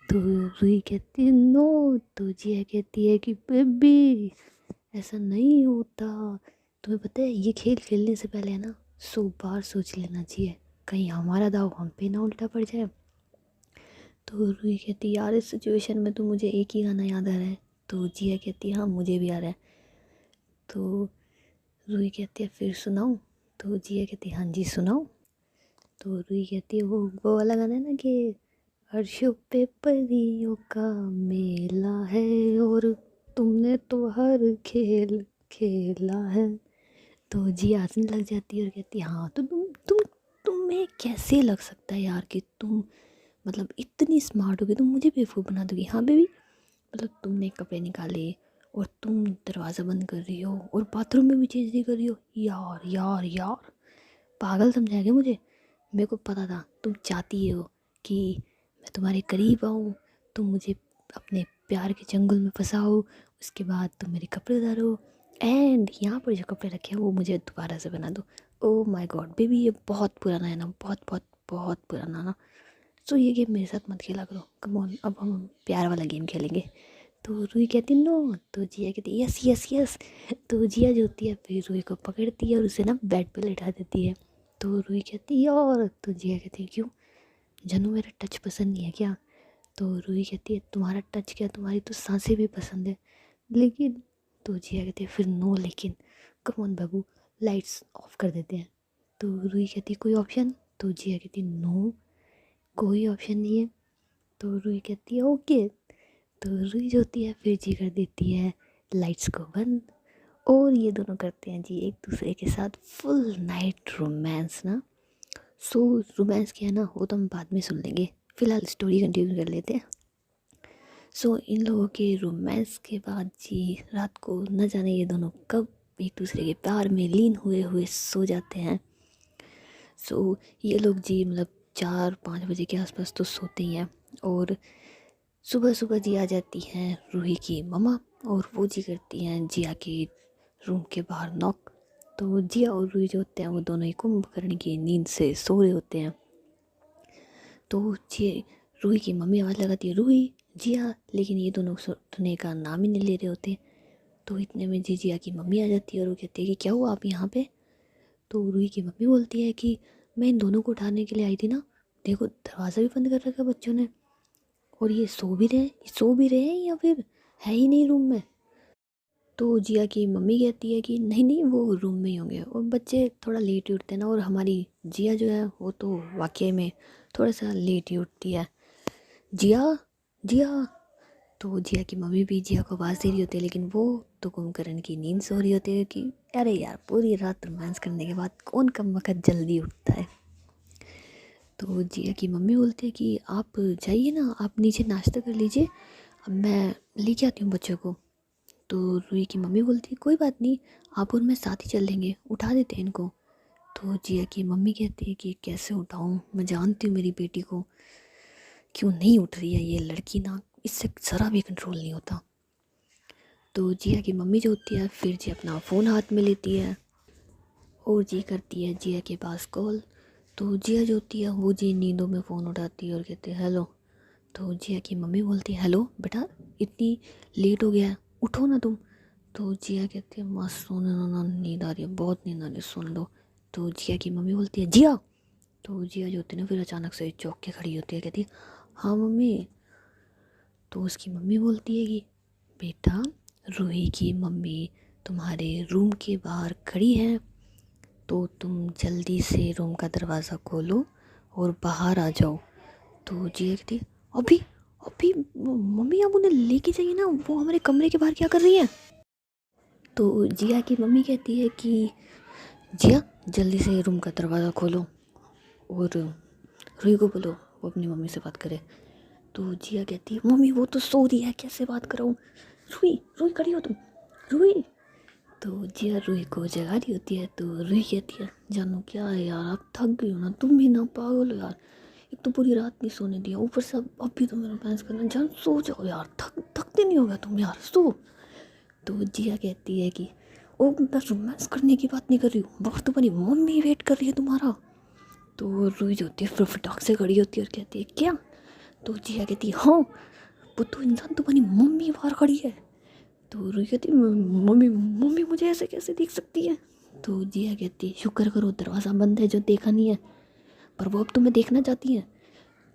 A: तो रूही कहती है नो। तो जिया कहती है कि बेबी ऐसा नहीं होता, तुम्हें पता है ये खेल खेलने से पहले है ना 100 बार सोच लेना चाहिए, कहीं हमारा दाव हम पे ना उल्टा पड़ जाए। तो रूही कहती यार इस सिचुएशन में तो मुझे एक ही गाना याद आ रहा है। तो जिया कहती हाँ मुझे भी आ रहा है। तो रूही कहती है फिर सुनाऊँ? तो जिया कहती हाँ जी सुनाओ। तो रूही कहती है वो वाला गाना है ना कि अर्शों पे परियों का मेला है और तुमने तो हर खेल खेला है। तो जी हंसने लग जाती है और कहती है हाँ तो तुम्हें कैसे लग सकता है यार कि तुम मतलब इतनी स्मार्ट होगी तुम मुझे बेवकूफ़ बना दोगी? हाँ बेबी मतलब तुमने कपड़े निकाले और तुम दरवाज़ा बंद कर रही हो और बाथरूम में भी चेंज नहीं कर रही हो, यार यार यार पागल समझाएगा मुझे? मेरे को पता था तुम चाहती हो कि मैं तुम्हारे करीब आऊँ, तुम मुझे अपने प्यार के जंगल में फंसाओ, उसके बाद तुम मेरे कपड़े उतारो एंड यहाँ पर जो कपड़े रखे हैं वो मुझे दोबारा से बना दो। ओह माय गॉड बेबी ये बहुत पुराना है ना, बहुत बहुत बहुत पुराना ना। सो ये गेम मेरे साथ मत खेला करो, कम ऑन अब हम प्यार वाला गेम खेलेंगे। तो रूही कहती नो। तो जिया कहती यस यस यस। तो जिया जो होती है फिर रूही को पकड़ती है और उसे ना बेड पे लेटा देती है। तो रूही कहती यार। तो जिया कहती क्यों जानू मेरा टच पसंद नहीं है क्या? तो रूही कहती है तुम्हारा टच क्या, तुम्हारी तो सांसें भी पसंद है लेकिन। तो जिया कहती है फिर नो लेकिन, come on Babu lights off कर देते हैं। तो रूही कहती कोई ऑप्शन? तो जिया कहती नो कोई ऑप्शन नहीं है। तो रूही कहती है ओके। तो रूही जो होती है फिर जी कर देती है लाइट्स को बंद, और ये दोनों करते हैं जी एक दूसरे के साथ फुल नाइट रोमांस ना। सो रोमांस क्या है ना वो तो हम बाद में सुन लेंगे, फ़िलहाल स्टोरी कंटिन्यू कर लेते हैं। सो इन लोगों के रोमांस के बाद जी रात को न जाने ये दोनों कब एक दूसरे के प्यार में लीन हुए हुए सो जाते हैं। सो ये लोग जी मतलब 4-5 बजे के आसपास तो सोते ही हैं, और सुबह सुबह जी आ जाती हैं रूही की मम्मा, और वो जी करती हैं जिया के रूम के बाहर नॉक। तो जिया और रूही जो होते हैं वो दोनों ही कुंभकर्ण की नींद से सो रहे होते हैं। तो जी रूही की मम्मी आवाज़ लगाती है रूही जिया, लेकिन ये दोनों सुनने का नाम ही नहीं ले रहे होते। तो इतने में जी जिया की मम्मी आ जाती है और वो कहती है कि क्या हुआ आप यहाँ पे? तो रूही की मम्मी बोलती है कि मैं इन दोनों को उठाने के लिए आई थी ना, देखो दरवाज़ा भी बंद कर रखा है बच्चों ने, और ये सो भी रहे हैं या फिर है ही नहीं रूम में। तो जिया की मम्मी कहती है कि नहीं नहीं वो रूम में ही होंगे, और बच्चे थोड़ा लेट ही उठते हैं ना, और हमारी जिया जो है वो तो वाकई में थोड़ा सा लेट ही उठती है। जिया, जिया। तो जिया की मम्मी भी जिया को आवाज़ दे रही होती है, लेकिन वो तो कुंभकर्ण की नींद सो रही होती है कि अरे यार पूरी रात रोमांस करने के बाद कौन कम वक्त जल्दी उठता है। तो जिया की मम्मी बोलती है कि आप जाइए ना, आप नीचे नाश्ता कर लीजिए, अब मैं लेके आती हूँ बच्चों को। तो रूही की मम्मी बोलती है कोई बात नहीं, आप और मैं साथ ही चल लेंगे, उठा देते हैं इनको। तो जिया की मम्मी कहती है कि कैसे उठाऊँ, मैं जानती हूँ मेरी बेटी को क्यों नहीं उठ रही है, ये लड़की ना, इससे ज़रा भी कंट्रोल नहीं होता। तो जिया की मम्मी जो होती है फिर जी अपना फ़ोन हाथ में लेती है और जी करती है जिया के पास कॉल। तो जिया जो होती है वो जी नींदों में फ़ोन उठाती है और कहती है हेलो। तो जिया की मम्मी बोलती है हेलो बेटा, इतनी लेट हो गया है, उठो ना तुम। तो जिया कहती है माँ सोने ना, नींद आ रही है, बहुत नींद आ रही है, सुन लो। तो जिया की मम्मी बोलती है जिया। तो जिया जो होती है ना फिर अचानक से चौंक के खड़ी होती है, कहती है हाँ मम्मी। तो उसकी मम्मी बोलती है कि बेटा रूही की मम्मी तुम्हारे रूम के बाहर खड़ी है, तो तुम जल्दी से रूम का दरवाज़ा खोलो और बाहर आ जाओ। तो जिया कहती है अभी अभी मम्मी आप उन्हें लेके जाइए ना, वो हमारे कमरे के बाहर क्या कर रही है। तो जिया की मम्मी कहती है कि जिया जल्दी से रूम का दरवाज़ा खोलो और रूही को बोलो वो अपनी मम्मी से बात करे। तो जिया कहती है मम्मी वो तो सो रही है, कैसे बात कराऊँ, रूही रूही खड़ी हो तुम, रूही। तो जिया रूही को जगा रही होती है। तो रूही कहती है जानू क्या है यार, आप थक गई हो ना, तुम भी ना पागल हो यार, एक तो पूरी रात नहीं सोने दिया, ऊपर से अब भी तुम्हें रोमांस करना, जान सो जाओ यार, थकते नहीं होगा तुम यार, सो। तो जिया कहती है कि ओ मैं रोमांस करने की बात नहीं कर रही हूँ, बाहर तुम्हारी मम्मी वेट कर रही है तुम्हारा। तो रूही जो होती है फिर फटाक से खड़ी होती है और कहती है क्या। तो जिया कहती है हाँ वो तो इंसान तुम्हारी मम्मी बाहर खड़ी है। तो रूही कहती मम्मी मम्मी मुझे ऐसे कैसे देख सकती है। तो जिया कहती है शुक्र करो दरवाज़ा बंद है जो देखा नहीं है, पर वो अब तुम्हें देखना चाहती है।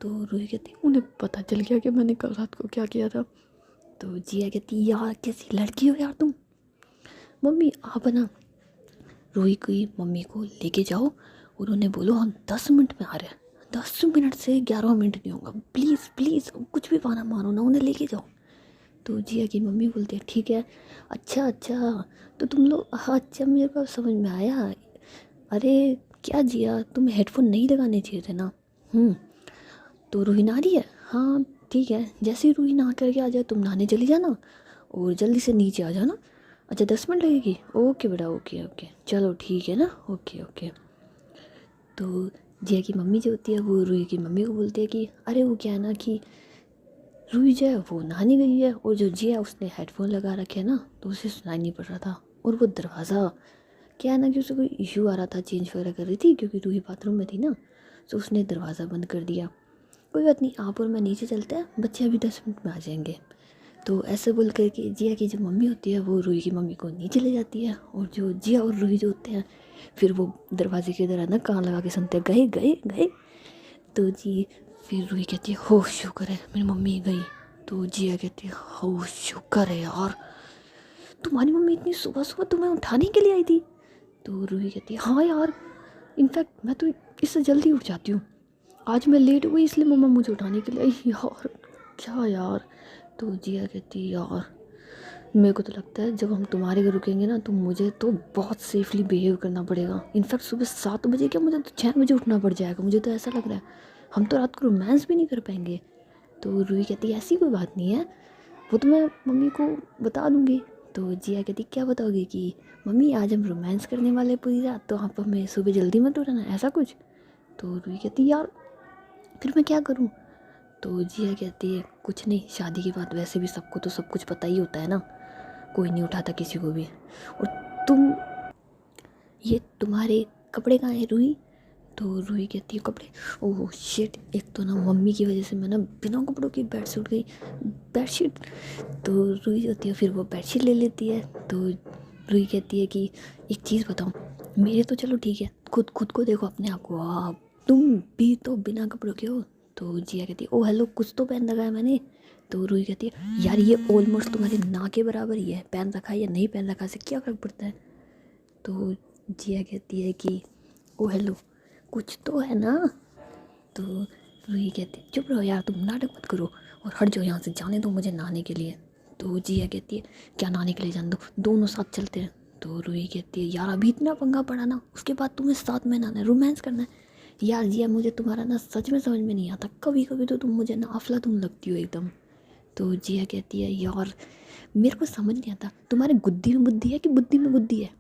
A: तो रूही कहती उन्हें पता चल गया कि मैंने कल रात को क्या किया था। तो जिया कहती यार कैसी लड़की हो यार तुम। मम्मी आप ना रूही की मम्मी को लेके जाओ और उन्हें बोलो हम 10 मिनट में आ रहे हैं, 10 मिनट से 11 मिनट नहीं होगा, प्लीज़ प्लीज़ कुछ भी बहाना मारो ना, उन्हें लेके जाओ। तो जिया की मम्मी बोलती है ठीक है। अच्छा अच्छा तो तुम लोग, हाँ अच्छा मेरे को समझ में आया। अरे क्या जिया तुम्हें हेडफोन नहीं लगाने चाहिए थे ना। तो रूही नहा रही है, हाँ ठीक है, जैसे ही रूही नहा करके आ जाए तुम नहाने चली जाना और जल्दी से नीचे आ जाना। अच्छा 10 मिनट लगेगी, ओके बेटा ओके ओके चलो ठीक है ना, ओके ओके। तो जिया की मम्मी जो होती है वो रूही की मम्मी को बोलती है कि अरे वो क्या है ना कि रूही जो है वो नहाने गई है और जो जिया उसने हेडफोन लगा रखे है ना, तो उसे सुनाई नहीं पड़ रहा था, और वो दरवाज़ा क्या है ना कि उसे कोई इशू आ रहा था, चेंज वगैरह कर रही थी क्योंकि रूही बाथरूम में थी ना, तो उसने दरवाज़ा बंद कर दिया। कोई बात नहीं आप और मैं नीचे चलते हैं, बच्चे अभी 10 मिनट में आ जाएंगे। तो ऐसे बोल करके जिया की जो मम्मी होती है वो रूही की मम्मी को नीचे ले जाती है, और जो जिया और रूही जो होते हैं फिर वो दरवाजे के इधर है ना कान लगा के सुनते हैं गए गए गए। तो जी फिर रूही कहती है हो शुक्र है मेरी मम्मी गई। तो जिया कहती है हो शुक्र है यार, तुम्हारी मम्मी इतनी सुबह सुबह तुम्हें उठाने के लिए आई थी। तो रूही कहती है हाँ यार, इनफैक्ट मैं तो इससे जल्दी उठ जाती हूँ, आज मैं लेट हो गई इसलिए मम्मा मुझे उठाने के लिए आई यार, क्या यार। तो जिया कहती है यार मेरे को तो लगता है जब हम तुम्हारे घर रुकेंगे ना तो मुझे तो बहुत सेफली बिहेव करना पड़ेगा, इनफैक्ट सुबह 7 बजे क्या मुझे तो 6 बजे उठना पड़ जाएगा, मुझे तो ऐसा लग रहा है हम तो रात को रोमांस भी नहीं कर पाएंगे। तो रूही कहती है ऐसी कोई बात नहीं है, वो तो मैं मम्मी को बता दूँगी। तो जिया कहती क्या बताओगी कि मम्मी आज हम रोमांस करने वाले पूरी रात, तो आप हमें सुबह जल्दी मत उठाना ऐसा कुछ। तो रूही कहती यार फिर मैं क्या करूँ। तो जिया कहती है कुछ नहीं, शादी के बाद वैसे भी सबको तो सब कुछ पता ही होता है ना, कोई नहीं उठाता किसी को भी। और तुम ये तुम्हारे कपड़े कहाँ हैं रूही। तो रूही कहती है कपड़े, ओह शिट, एक तो ना मम्मी की वजह से मैं ना बिना कपड़ों की बेडशीट उठ गई, बेडशीट। तो रूही होती है फिर वो बेडशीट ले लेती है। तो रूही कहती है कि एक चीज़ बताऊँ, मेरे तो चलो ठीक है, खुद खुद को देखो अपने आप को, आप तुम भी तो बिना कपड़ों के हो। तो जिया कहती है ओ हेलो, कुछ तो पहन रखा है मैंने। तो रूही कहती है यार ये ऑलमोस्ट तुम्हारे ना के बराबर ही है, पहन रखा है या नहीं पहन रखा से क्या फ़र्क पड़ता है। तो जिया कहती है कि ओ हेलो कुछ तो है ना। तो रूही कहती है चुप रहो यार, तुम नाटक मत करो और हट जाओ यहाँ से, जाने दो मुझे नहाने के लिए। तो जिया कहती है क्या नहाने के लिए जाने दो, दोनों साथ चलते हैं। तो रूही कहती है यार अभी इतना पंगा पड़ा ना, उसके बाद तुम्हें साथ में नहाना है, रोमांस करना है। यार जिया मुझे तुम्हारा ना सच में समझ में नहीं आता, कभी कभी तो तुम मुझे ना अफलातून लगती हो एकदम। तो जिया कहती है यार मेरे को समझ नहीं आता तुम्हारे गुद्दी में बुद्धि है कि बुद्धि में बुद्धि है।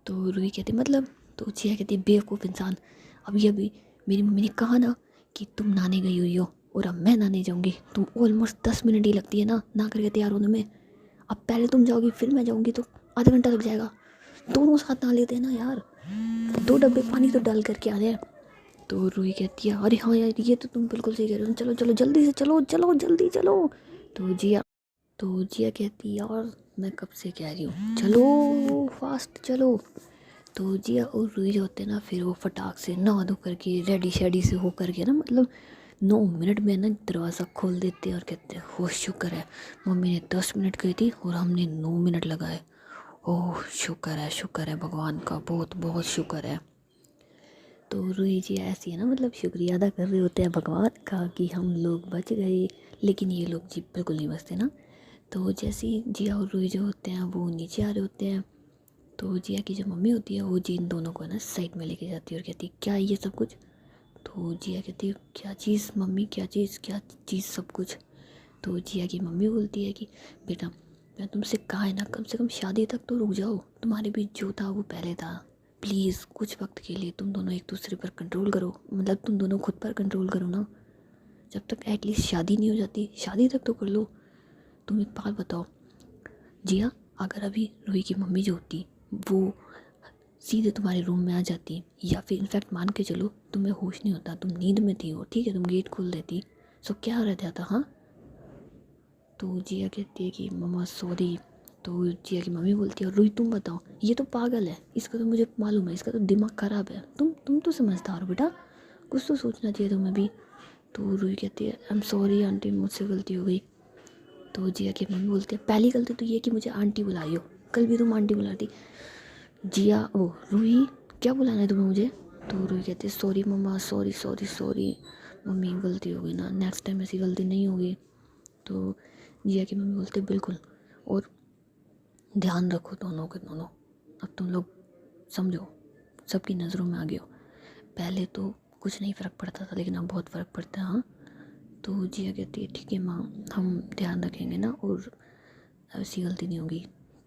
A: तो रूही कहती मतलब। तो जिया कहती बेवकूफ़ इंसान, अभी मेरी मम्मी ने कहा ना कि तुम नहाने गई हुई हो और अब मैं नहाने जाऊँगी, तुम ऑलमोस्ट 10 मिनट ही लगती है ना नहा करके तैयार होने में। अब पहले तुम जाओगी फिर मैं जाऊँगी तो आधा घंटा लग जाएगा, दोनों साथ नहा लेते हैं ना यार, 2 डब्बे पानी तो डाल करके आ रहे हैं। तो रूही कहती है अरे हाँ यार ये तो तुम बिल्कुल सही कह रहे हो, चलो चलो जल्दी से चलो चलो जल्दी चलो। तो जिया कहती है यार मैं कब से कह रही हूँ चलो फास्ट चलो। तो जिया और रूही जो होते हैं ना फिर वो फटाक से नहा धो करके रेडी शेडी से हो करके ना, मतलब 9 मिनट में ना दरवाज़ा खोल देते हैं और कहते हैं हो शुक्र है मम्मी ने 10 मिनट कही थी और हमने 9 मिनट लगाए, ओह शुक्र है भगवान का, बहुत बहुत शुक्र है। तो रूही जी ऐसी है ना, मतलब शुक्रिया अदा कर रहे होते हैं भगवान का कि हम लोग बच गए, लेकिन ये लोग जी बिल्कुल नहीं बचते ना। तो जैसे ही जिया और रूही जो होते हैं वो नीचे आ रहे होते हैं, तो जिया की जो मम्मी होती है वो जी इन दोनों को ना साइड में लेके जाती है और कहती है क्या है ये सब कुछ। तो जिया कहती है क्या चीज़ मम्मी, क्या चीज़ सब कुछ। तो जिया की मम्मी बोलती है कि बेटा मैं तुमसे कहा है ना कम से कम शादी तक तो रुक जाओ, तुम्हारे बीच जो था वो पहले था, प्लीज़ कुछ वक्त के लिए तुम दोनों एक दूसरे पर कंट्रोल करो, मतलब तुम दोनों खुद पर कंट्रोल करो ना, जब तक एटलीस्ट शादी नहीं हो जाती शादी तक तो कर लो। तुम एक बात बताओ जिया, अगर अभी रूही की मम्मी जो होती वो सीधे तुम्हारे रूम में आ जाती, या फिर इनफैक्ट मान के चलो तुम्हें होश नहीं होता, तुम नींद में थी हो ठीक है, तुम गेट खोल देती, सो क्या रह जाता हाँ। तो जिया कहती है कि मम्मा सॉरी। तो जिया की मम्मी बोलती है रूही तुम बताओ ये तो पागल है, इसका तो मुझे मालूम है, इसका तो दिमाग ख़राब है, तुम तो समझदार हो बेटा, कुछ तो सोचना चाहिए तुम्हें भी। तो रूही कहती है आई एम सॉरी आंटी मुझसे गलती हो गई। तो जिया की मम्मी बोलती है पहली गलती तो ये कि मुझे आंटी बुलाई हो, कल भी तुम आंटी बुलाती। जिया ओ रूही क्या बुलाना है तुम्हें मुझे। तो रूही कहती है सॉरी मम्मा, सॉरी सॉरी सॉरी मम्मी गलती हो गई ना, नेक्स्ट टाइम ऐसी गलती नहीं होगी। तो जिया की मम्मी बोलते बिल्कुल, और ध्यान रखो दोनों के दोनों, अब तुम लोग समझो सबकी नज़रों में आ गए हो, पहले तो कुछ नहीं फ़र्क पड़ता था लेकिन अब बहुत फ़र्क पड़ता है हाँ। तो जिया कहती है ठीक है माँ हम ध्यान रखेंगे ना और ऐसी गलती नहीं होगी।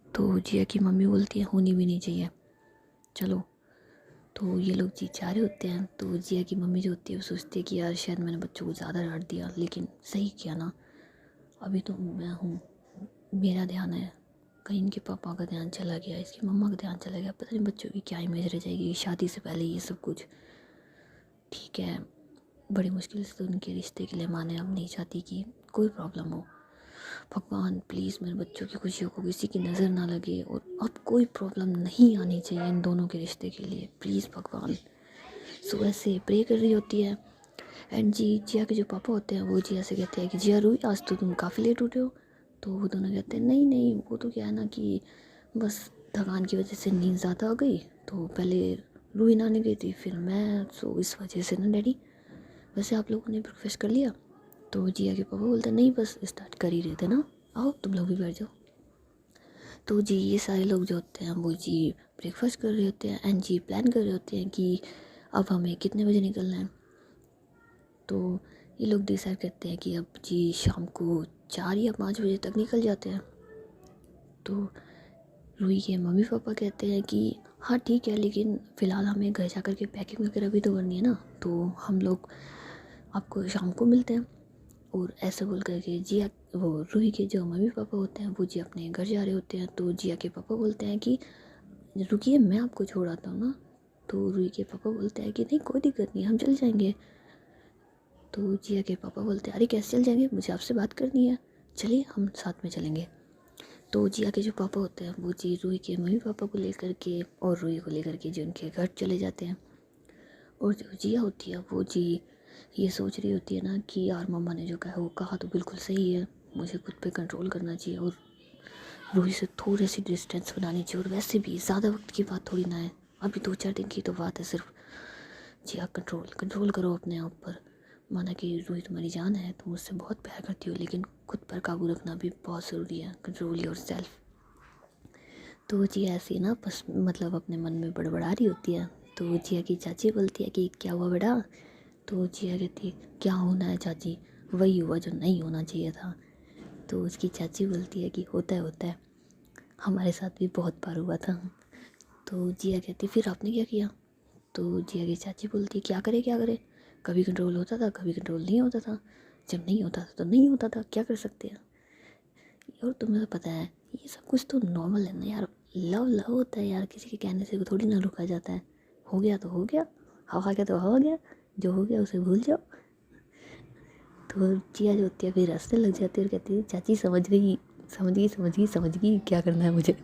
A: तो जिया की मम्मी बोलती है होनी भी नहीं चाहिए चलो। तो ये लोग जी जा रहे होते हैं, तो जिया की मम्मी जो होती है वो सोचती है कि यार शायद मैंने बच्चों को ज़्यादा डांट दिया, लेकिन सही किया ना, अभी तो मैं हूँ, मेरा ध्यान है, कहीं इनके पापा का ध्यान चला गया, इसकी मम्मा का ध्यान चला गया, पता नहीं बच्चों की क्या इमेज रह जाएगी शादी से पहले ये सब कुछ। ठीक है बड़ी मुश्किल से तो उनके रिश्ते के लिए माने, अब नहीं चाहती कि कोई प्रॉब्लम हो, भगवान प्लीज़ मेरे बच्चों की खुशियों को किसी की नज़र ना लगे और अब कोई प्रॉब्लम नहीं आनी चाहिए इन दोनों के रिश्ते के लिए प्लीज़ भगवान। सुबह से प्रे कर रही होती है एंड जिया के जो पापा होते हैं वो जिया से कहते हैं कि जिया रूही आज तो तुम काफ़ी लेट उठे हो। तो वो दोनों कहते हैं नहीं नहीं वो तो क्या है ना कि बस थकान की वजह से नींद ज़्यादा आ गई, तो पहले रूही नहाने गई थी फिर मैं, सो इस वजह से ना डैडी। वैसे आप लोगों ने ब्रेकफास्ट कर लिया। तो जिया के पापा बोलते नहीं बस स्टार्ट कर ही रहे थे ना, आओ तुम लोग भी बैठ जाओ। तो जी ये सारे लोग जो होते हैं वो जी ब्रेकफास्ट कर रहे होते हैं एंड जी प्लान कर रहे होते हैं कि अब हमें कितने बजे निकलना है। तो ये लोग डिसाइड करते हैं कि अब जी शाम को 4 या 5 बजे तक निकल जाते हैं। तो रूही के मम्मी पापा कहते हैं कि हाँ ठीक है लेकिन फ़िलहाल हमें घर जा कर के पैकिंग वगैरह भी तो करनी है ना, तो हम लोग आपको शाम को मिलते हैं। और ऐसे बोल करके जिया वो रूही के जो मम्मी पापा होते हैं वो जी अपने घर जा रहे होते हैं। तो जिया के पापा बोलते हैं कि रुकिए मैं आपको छोड़ आता हूँ ना। तो रूही के पापा बोलते हैं कि नहीं कोई दिक्कत नहीं हम चल जाएंगे। तो जिया के पापा बोलते हैं अरे कैसे चल जाएंगे, मुझे आपसे बात करनी है, चलिए हम साथ में चलेंगे। तो जिया के जो पापा होते हैं वो जी रूही के मम्मी पापा को लेकर के और रूही को लेकर के जी उनके घर चले जाते हैं। और जो जिया होती है वो जी ये सोच रही होती है ना कि यार मम्मा ने जो कहा वो कहा तो बिल्कुल सही है, मुझे खुद पे कंट्रोल करना चाहिए और रूही से थोड़ी सी डिस्टेंस बनानी चाहिए। और वैसे भी ज़्यादा वक्त की बात थोड़ी ना है, अभी 2-4 दिन की तो बात है सिर्फ। जी हाँ, कंट्रोल करो अपने आप पर। माना कि रूही तुम्हारी जान है, तुम मुझसे बहुत प्यार करती हो, लेकिन खुद पर काबू रखना भी बहुत ज़रूरी है। Control your self. तो जी ऐसी ना बस मतलब अपने मन में बड़बड़ा रही होती है। तो जिया की चाची बोलती है कि क्या हुआ बेटा। तो जिया कहती है क्या होना है चाची, वही हुआ जो नहीं होना चाहिए था। तो उसकी चाची बोलती है कि होता है, हमारे साथ भी बहुत बार हुआ था। तो जिया कहती फिर आपने क्या किया। तो जिया की चाची बोलती क्या करे, कभी कंट्रोल होता था, कभी कंट्रोल नहीं होता था। जब नहीं होता था तो नहीं होता था, क्या कर सकते हैं। और तुम्हें तो पता है ये सब कुछ तो नॉर्मल है ना यार, लव होता है यार, किसी के कहने से थोड़ी ना रुका जाता है। हो गया तो हो गया, हवा गया तो हो गया, जो हो गया उसे भूल जाओ। तो जिया जो होती है फिर हंसने लग जाती है और कहती है चाची समझ गई क्या करना है मुझे।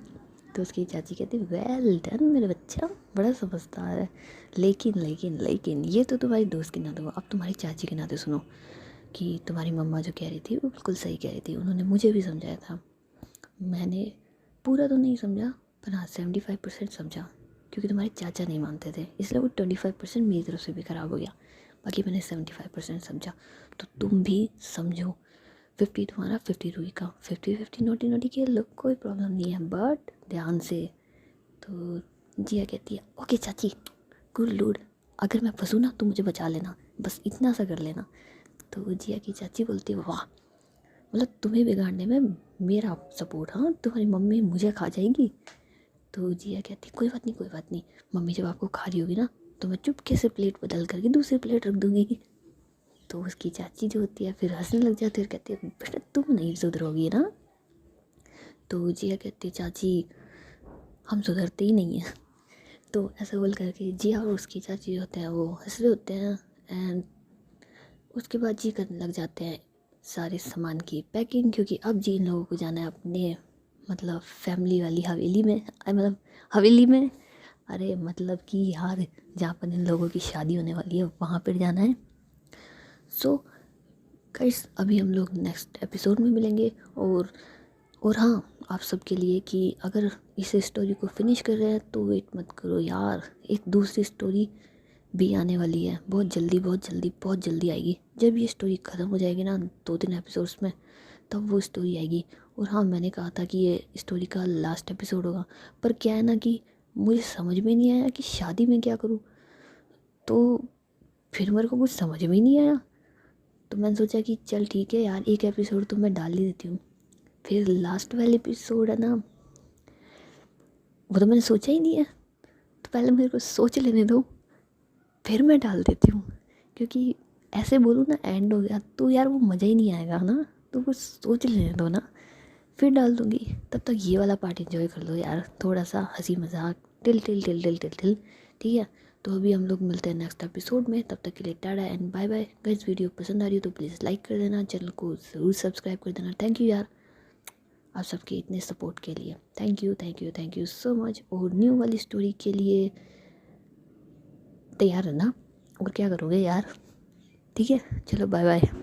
A: तो उसकी चाची कहती वेल डन मेरे बच्चा, बड़ा समझदार है। लेकिन ये तो तुम्हारी दोस्त के नाते हुआ, अब तुम्हारी चाची के नाते सुनो कि तुम्हारी मम्मा जो कह रही थी वो बिल्कुल सही कह रही थी। उन्होंने मुझे भी समझाया था, मैंने पूरा तो नहीं समझा पर हाँ 75% समझा, क्योंकि तुम्हारे चाचा नहीं मानते थे, इसलिए वो 25% मेरी तरफ से भी ख़राब हो गया। बाकी मैंने 75% समझा। तो तुम भी समझो, 50 तुम्हारा 50 रूही का, 50-50 नोटी खेल लो, कोई प्रॉब्लम नहीं है, बट ध्यान से। तो जिया कहती है ओके चाची, गुड लूड, अगर मैं फंसूँ ना तो मुझे बचा लेना, बस इतना सा कर लेना। तो जिया की चाची बोलती है वाह, मतलब तुम्हें बिगाड़ने में मेरा सपोर्ट, हाँ तुम्हारी मम्मी मुझे खा जाएगी। तो जिया कहती कोई बात नहीं, मम्मी जब आपको खा रही होगी ना तो मैं चुपके से प्लेट बदल करके दूसरी प्लेट रख दूँगी। तो उसकी चाची जो होती है फिर हंसने लग जाती है और कहती है बेटा तुम नहीं सुधरोगी ना। तो जिया कहती है चाची हम सुधरते ही नहीं हैं। तो ऐसा बोल करके जिया और उसकी चाची होते हैं वो हंस रहे होते हैं। एंड उसके बाद जी करने लग जाते हैं सारे सामान की पैकिंग, क्योंकि अब जी इन लोगों को जाना है अपने मतलब फैमिली वाली हवेली में, मतलब हवेली में, अरे मतलब कि यार जहाँ पर इन लोगों की शादी होने वाली है वहाँ पर जाना है। सो गाइस अभी हम लोग नेक्स्ट एपिसोड में मिलेंगे। और हाँ आप सबके लिए कि अगर इस स्टोरी को फिनिश कर रहे हैं तो वेट मत करो यार, एक दूसरी स्टोरी भी आने वाली है बहुत जल्दी आएगी। जब ये स्टोरी ख़त्म हो जाएगी ना 2-3 एपिसोड्स में, तब वो स्टोरी आएगी। और हाँ मैंने कहा था कि ये स्टोरी का लास्ट एपिसोड होगा, पर क्या है ना कि मुझे समझ में नहीं आया कि शादी में क्या करूँ, तो फिर मेरे को कुछ समझ में ही नहीं आया। तो मैंने सोचा कि चल ठीक है यार एक एपिसोड तो मैं डाल ही देती हूँ। फिर लास्ट वाले एपिसोड है ना वो तो मैंने सोचा ही नहीं है, तो पहले मेरे को सोच लेने दो फिर मैं डाल देती हूँ। क्योंकि ऐसे बोलूँ ना एंड हो गया तो यार वो मज़ा ही नहीं आएगा ना, तो कुछ सोच लेने दो ना फिर डाल दूँगी। तब तक ये वाला पार्ट एंजॉय कर लो यार, थोड़ा सा हंसी मजाक टिल। ठीक है, तो अभी हम लोग मिलते हैं नेक्स्ट एपिसोड में, तब तक के लिए tata and bye bye. Guys video पसंद आ रही हो तो प्लीज़ लाइक कर देना, चैनल को ज़रूर सब्सक्राइब कर देना। थैंक यू यार आप सबके इतने सपोर्ट के लिए, थैंक यू सो मच। और न्यू वाली स्टोरी के लिए तैयार है ना, और क्या करोगे यार। ठीक है चलो बाय बाय।